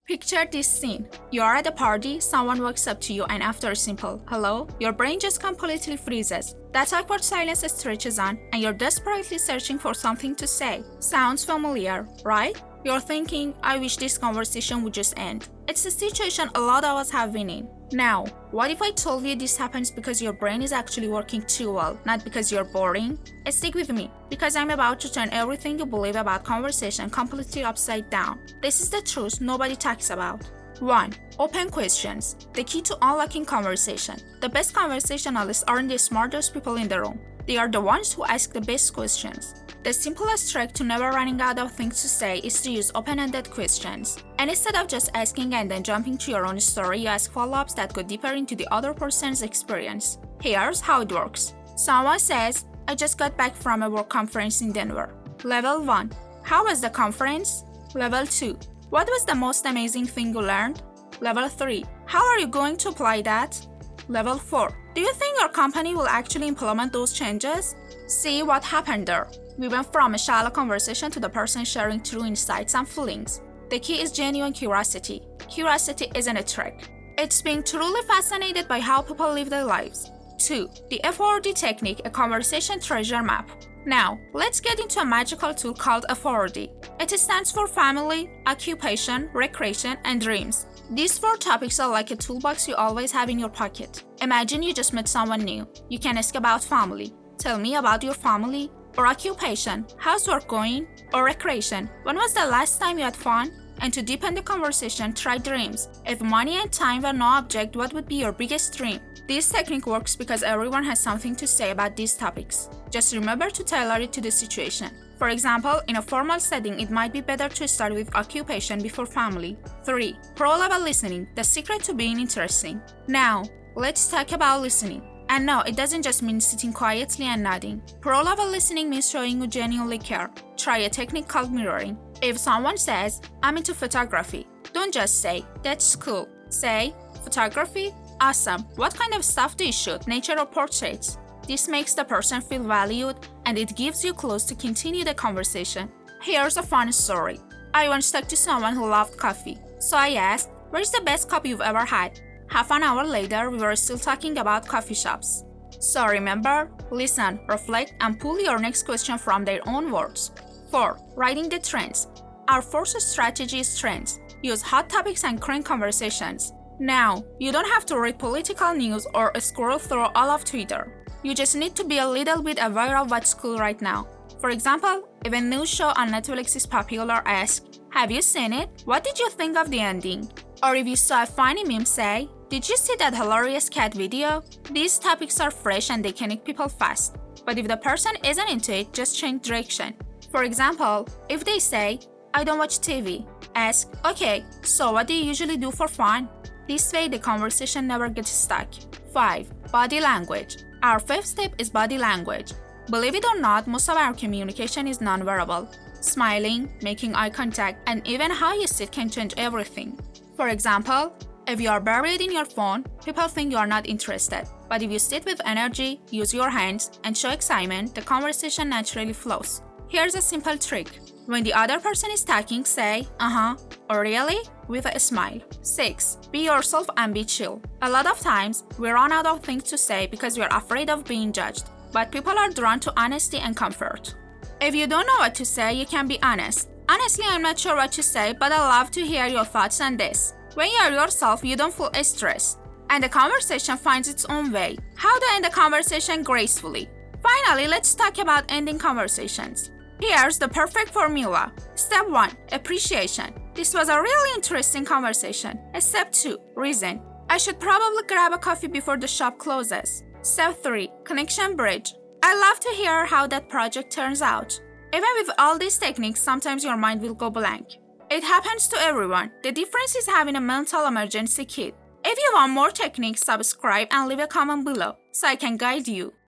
Picture this scene. You are at a party, someone walks up to you, and after a simple hello, your brain just completely freezes. That awkward silence stretches on, and you're desperately searching for something to say. Sounds familiar, right? You're thinking, I wish this conversation would just end. It's a situation a lot of us have been in. Now, what if I told you this happens because your brain is actually working too well, not because you're boring? Stick with me, because I'm about to turn everything you believe about conversation completely upside down. This is the truth nobody talks about. 1. Open questions. The key to unlocking conversation. The best conversationalists aren't the smartest people in the room. They are the ones who ask the best questions. The simplest trick to never running out of things to say is to use open-ended questions. And instead of just asking and then jumping to your own story, you ask follow-ups that go deeper into the other person's experience. Here's how it works. Someone says, I just got back from a work conference in Denver. Level 1. How was the conference? Level 2. What was the most amazing thing you learned? Level 3. How are you going to apply that? Level 4. Do you think your company will actually implement those changes? See what happened there. We went from a shallow conversation to the person sharing true insights and feelings. The key is genuine curiosity. Curiosity isn't a trick. It's being truly fascinated by how people live their lives. 2. The F.O.R.D technique, a conversation treasure map. Now, let's get into a magical tool called F.O.R.D. It stands for family, occupation, recreation, and dreams. These 4 topics are like a toolbox you always have in your pocket. Imagine you just met someone new. You can ask about family. Tell me about your family. Or occupation, how's work going? Or recreation, when was the last time you had fun? And to deepen the conversation, try dreams. If money and time were no object, what would be your biggest dream? This technique works because everyone has something to say about these topics. Just remember to tailor it to the situation. For example, in a formal setting, it might be better to start with occupation before family. 3. Pro-level listening, the secret to being interesting. Now, let's talk about listening. And no, it doesn't just mean sitting quietly and nodding. Pro-level listening means showing you genuinely care. Try a technique called mirroring. If someone says, I'm into photography, don't just say, that's cool. Say, photography? Awesome. What kind of stuff do you shoot, nature or portraits? This makes the person feel valued, and it gives you clues to continue the conversation. Here's a fun story. I once talked to someone who loved coffee. So I asked, where's the best coffee you've ever had? Half an hour later, we were still talking about coffee shops. So remember, listen, reflect, and pull your next question from their own words. 4. Writing the trends. Our first strategy is trends. Use hot topics and current conversations. Now, you don't have to read political news or scroll through all of Twitter. You just need to be a little bit aware of what's cool right now. For example, if a new show on Netflix is popular, ask, have you seen it? What did you think of the ending? Or if you saw a funny meme, say, did you see that hilarious cat video? These topics are fresh and they connect people fast. But if the person isn't into it, just change direction. For example, if they say, I don't watch TV, ask, okay, so what do you usually do for fun? This way the conversation never gets stuck. 5. Body language. Our 5th step is body language. Believe it or not, most of our communication is nonverbal. Smiling, making eye contact, and even how you sit can change everything. For example, if you are buried in your phone, people think you are not interested. But if you sit with energy, use your hands, and show excitement, the conversation naturally flows. Here's a simple trick. When the other person is talking, say, uh-huh, or really, with a smile. 6. Be yourself and be chill. A lot of times, we run out of things to say because we are afraid of being judged. But people are drawn to honesty and comfort. If you don't know what to say, you can be honest. Honestly, I'm not sure what to say, but I'd love to hear your thoughts on this. When you are yourself, you don't feel stressed, and the conversation finds its own way. How to end a conversation gracefully. Finally, let's talk about ending conversations. Here's the perfect formula. Step 1. Appreciation. This was a really interesting conversation. Step 2. Reason. I should probably grab a coffee before the shop closes. Step 3. Connection bridge. I love to hear how that project turns out. Even with all these techniques, sometimes your mind will go blank. It happens to everyone. The difference is having a mental emergency kit. If you want more techniques, subscribe and leave a comment below so I can guide you.